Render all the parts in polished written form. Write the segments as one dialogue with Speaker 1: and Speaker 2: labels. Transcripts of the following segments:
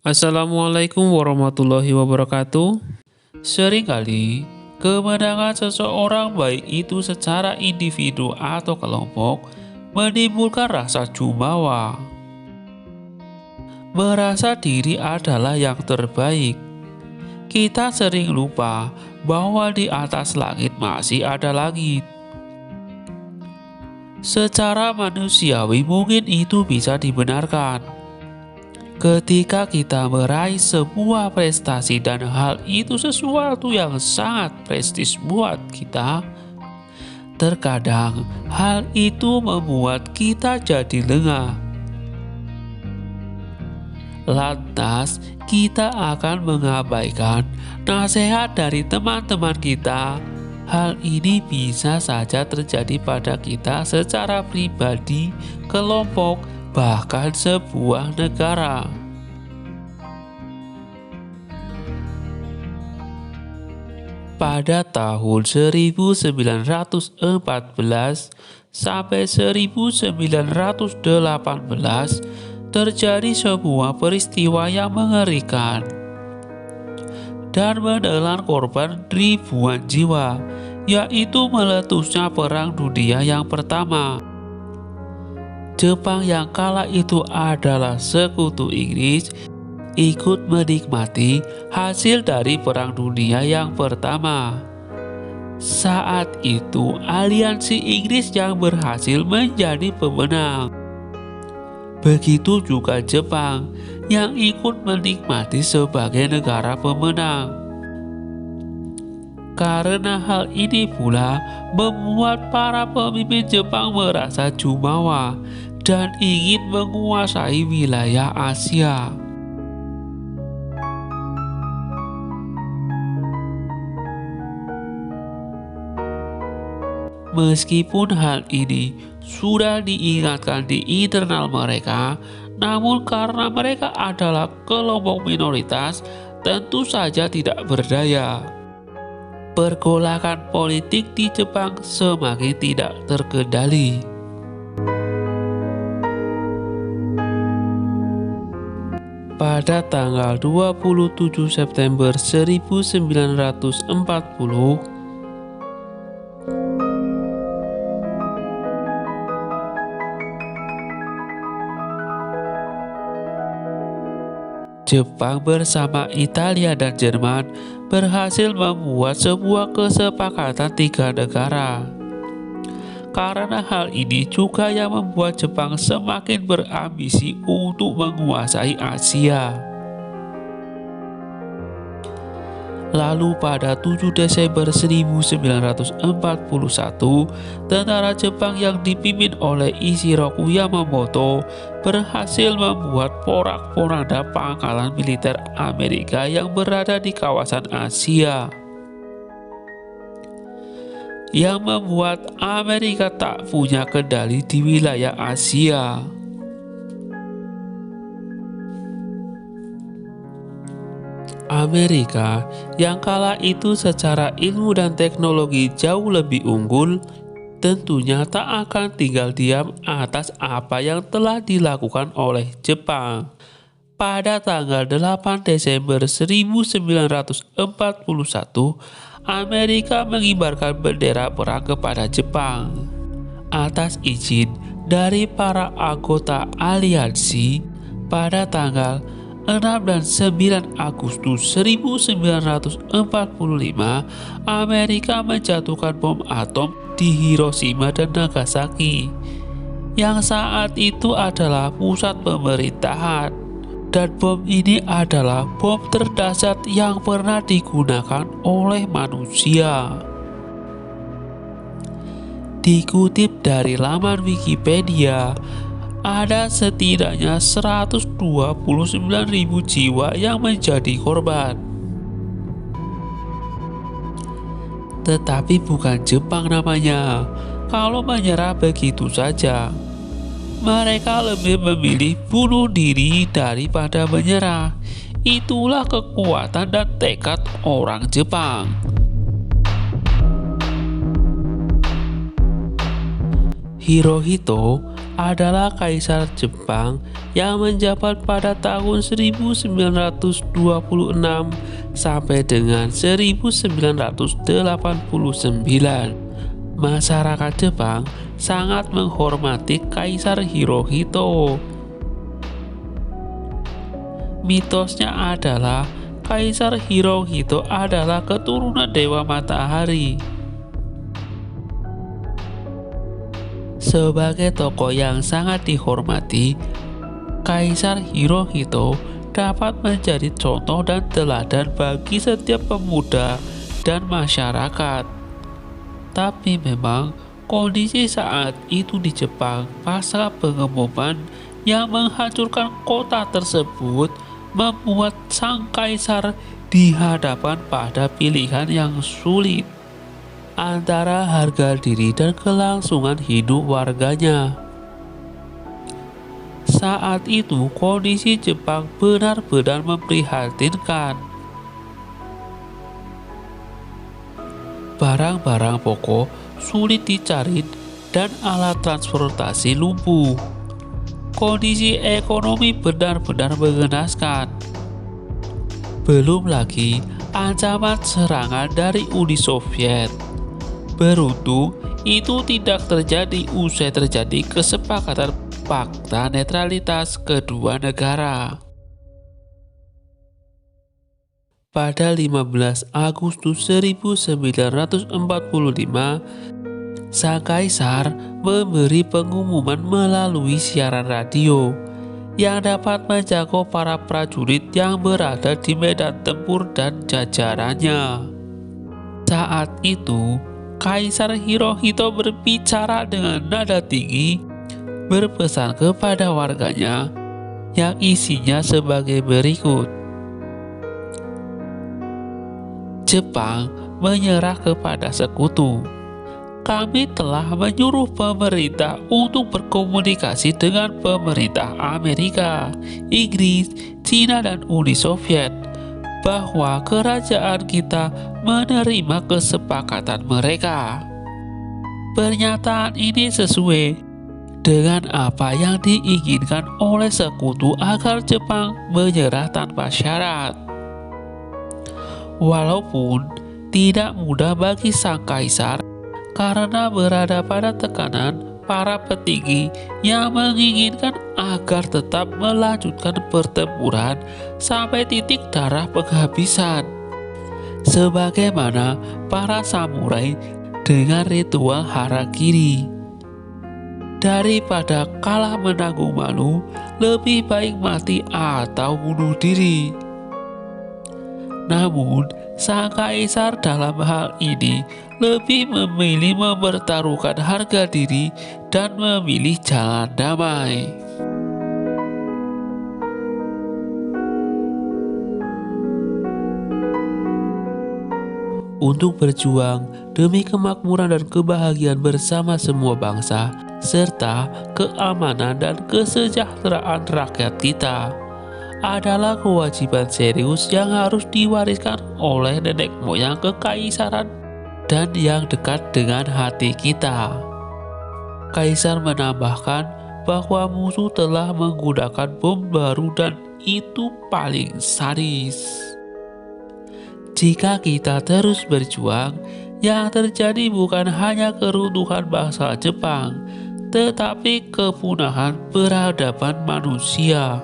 Speaker 1: Assalamualaikum warahmatullahi wabarakatuh. Seringkali, kemenangan seseorang baik itu secara individu atau kelompok menimbulkan rasa jumawa. Merasa diri adalah yang terbaik. Kita sering lupa bahwa di atas langit masih ada langit. Secara manusiawi mungkin itu bisa dibenarkan. Ketika kita meraih sebuah prestasi dan hal itu sesuatu yang sangat prestis buat kita, terkadang hal itu membuat kita jadi lengah. Lantas, kita akan mengabaikan nasihat dari teman-teman kita. Hal ini bisa saja terjadi pada kita secara pribadi, kelompok, bahkan sebuah negara. Pada tahun 1914 sampai 1918 terjadi sebuah peristiwa yang mengerikan dan menelan korban ribuan jiwa, yaitu meletusnya Perang Dunia yang pertama. Jepang yang kala itu adalah sekutu Inggris ikut menikmati hasil dari Perang Dunia yang pertama. Saat itu aliansi Inggris yang berhasil menjadi pemenang. Begitu juga Jepang yang ikut menikmati sebagai negara pemenang. Karena hal ini pula membuat para pemimpin Jepang merasa jumawa dan ingin menguasai wilayah Asia. Meskipun hal ini sudah diingatkan di internal mereka, namun karena mereka adalah kelompok minoritas, tentu saja tidak berdaya. Pergolakan politik di Jepang semakin tidak terkendali. Pada tanggal 27 September 1940, Jepang bersama Italia dan Jerman berhasil membuat sebuah kesepakatan 3 negara. Karena hal ini juga yang membuat Jepang semakin berambisi untuk menguasai Asia. Lalu pada 7 Desember 1941, tentara Jepang yang dipimpin oleh Ishiroku Yamamoto berhasil membuat porak-poranda pangkalan militer Amerika yang berada di kawasan Asia, yang membuat Amerika tak punya kendali di wilayah Asia. Amerika yang kala itu secara ilmu dan teknologi jauh lebih unggul, tentunya tak akan tinggal diam atas apa yang telah dilakukan oleh Jepang. Pada tanggal 8 Desember 1941, Amerika mengibarkan bendera perang kepada Jepang. Atas izin dari para anggota aliansi, pada tanggal 6 dan 9 Agustus 1945, Amerika menjatuhkan bom atom di Hiroshima dan Nagasaki, yang saat itu adalah pusat pemerintahan. Dan bom ini adalah bom terdahsyat yang pernah digunakan oleh manusia. Dikutip dari laman Wikipedia, ada setidaknya 129.000 jiwa yang menjadi korban. Tetapi bukan Jepang namanya. Kalau menyerah begitu saja, mereka lebih memilih bunuh diri daripada menyerah. Itulah kekuatan dan tekad orang Jepang. Hirohito adalah Kaisar Jepang yang menjabat pada tahun 1926 sampai dengan 1989. Masyarakat Jepang sangat menghormati Kaisar Hirohito. Mitosnya adalah Kaisar Hirohito adalah keturunan Dewa Matahari. Sebagai tokoh yang sangat dihormati, Kaisar Hirohito dapat menjadi contoh dan teladan bagi setiap pemuda dan masyarakat. Tapi memang kondisi saat itu di Jepang pasca pengeboman yang menghancurkan kota tersebut membuat sang kaisar dihadapkan pada pilihan yang sulit antara harga diri dan kelangsungan hidup warganya. Saat itu kondisi Jepang benar-benar memprihatinkan. Barang-barang pokok sulit dicari dan alat transportasi lumpuh. Kondisi ekonomi benar-benar mengenaskan. Belum lagi ancaman serangan dari Uni Soviet. Beruntung itu tidak terjadi usai terjadi kesepakatan fakta netralitas kedua negara. Pada 15 Agustus 1945, sang kaisar memberi pengumuman melalui siaran radio yang dapat menjangkau para prajurit yang berada di medan tempur dan jajarannya. Saat itu, Kaisar Hirohito berbicara dengan nada tinggi, berpesan kepada warganya yang isinya sebagai berikut. Jepang menyerah kepada sekutu. Kami telah menyuruh pemerintah untuk berkomunikasi dengan pemerintah Amerika, Inggris, Cina, dan Uni Soviet bahwa kerajaan kita menerima kesepakatan mereka. Pernyataan ini sesuai dengan apa yang diinginkan oleh sekutu agar Jepang menyerah tanpa syarat. Walaupun tidak mudah bagi sang kaisar karena berada pada tekanan para petinggi yang menginginkan agar tetap melanjutkan pertempuran sampai titik darah penghabisan, sebagaimana para samurai dengan ritual harakiri. Daripada kalah menanggung malu, lebih baik mati atau bunuh diri. Namun, sang kaisar dalam hal ini lebih memilih mempertaruhkan harga diri dan memilih jalan damai. Untuk berjuang demi kemakmuran dan kebahagiaan bersama semua bangsa, serta keamanan dan kesejahteraan rakyat kita adalah kewajiban serius yang harus diwariskan oleh nenek moyang kekaisaran dan yang dekat dengan hati kita. Kaisar menambahkan bahwa musuh telah menggunakan bom baru dan itu paling sadis. Jika kita terus berjuang, yang terjadi bukan hanya keruntuhan bangsa Jepang, tetapi kepunahan peradaban manusia.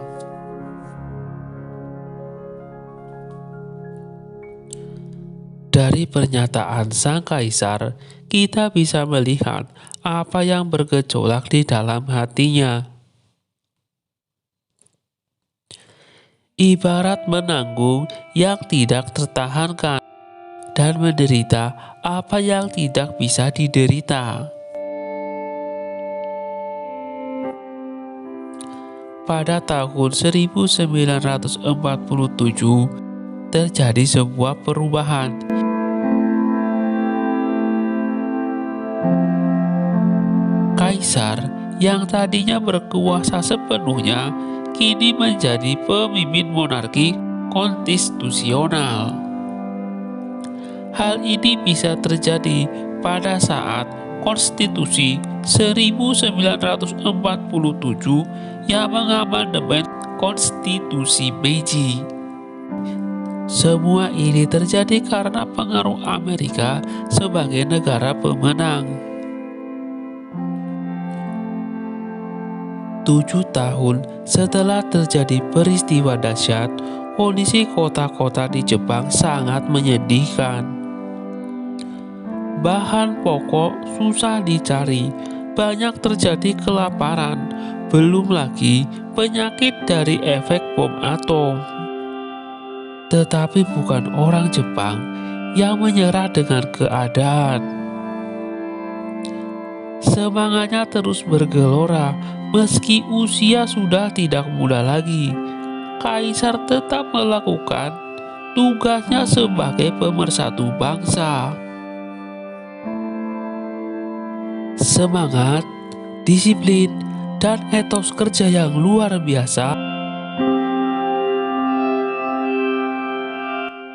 Speaker 1: Dari pernyataan sang kaisar, kita bisa melihat apa yang bergejolak di dalam hatinya. Ibarat menanggung yang tidak tertahankan dan menderita apa yang tidak bisa diderita. Pada tahun 1947 terjadi sebuah perubahan. Kaisar yang tadinya berkuasa sepenuhnya kini menjadi pemimpin monarki konstitusional. Hal ini bisa terjadi pada saat konstitusi 1947 yang mengamandemen Konstitusi Meiji. Semua ini terjadi karena pengaruh Amerika sebagai negara pemenang. 7 tahun setelah terjadi peristiwa dahsyat, kondisi kota-kota di Jepang sangat menyedihkan. Bahan pokok susah dicari, banyak terjadi kelaparan, belum lagi penyakit dari efek bom atom. Tetapi bukan orang Jepang yang menyerah dengan keadaan. Semangatnya terus bergelora, meski usia sudah tidak muda lagi. Kaisar tetap melakukan tugasnya sebagai pemersatu bangsa. Semangat, disiplin, dan etos kerja yang luar biasa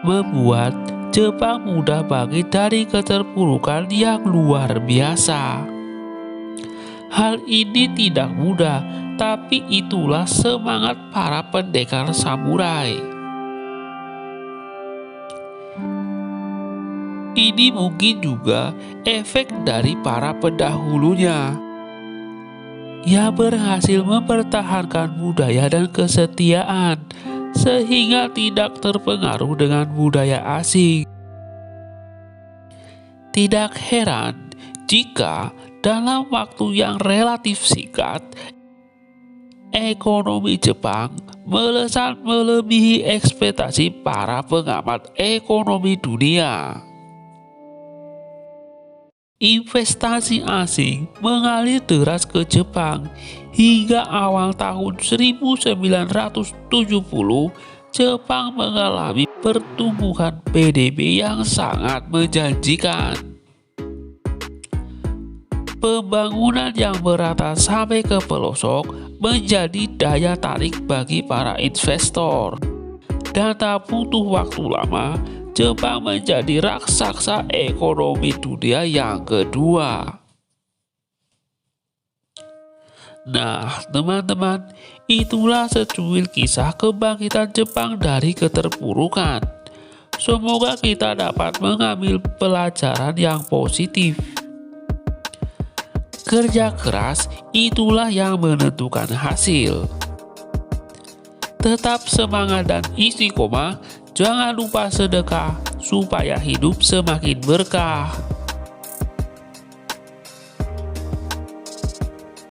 Speaker 1: membuat Jepang mudah bangkit dari keterpurukan yang luar biasa. Hal ini tidak mudah, tapi itulah semangat para pendekar samurai. Ini mungkin juga efek dari para pendahulunya yang berhasil mempertahankan budaya dan kesetiaan sehingga tidak terpengaruh dengan budaya asing. Tidak heran jika dalam waktu yang relatif singkat, ekonomi Jepang melesat melebihi ekspektasi para pengamat ekonomi dunia. Investasi asing mengalir deras ke Jepang. Hingga awal tahun 1970, Jepang mengalami pertumbuhan PDB yang sangat menjanjikan. Pembangunan yang merata sampai ke pelosok menjadi daya tarik bagi para investor. Dan tak butuh waktu lama, Jepang menjadi raksasa ekonomi dunia yang kedua. Nah, teman-teman, itulah secuil kisah kebangkitan Jepang dari keterpurukan. Semoga kita dapat mengambil pelajaran yang positif. Kerja keras itulah yang menentukan hasil. Tetap semangat dan istiqomah. Jangan lupa sedekah supaya hidup semakin berkah.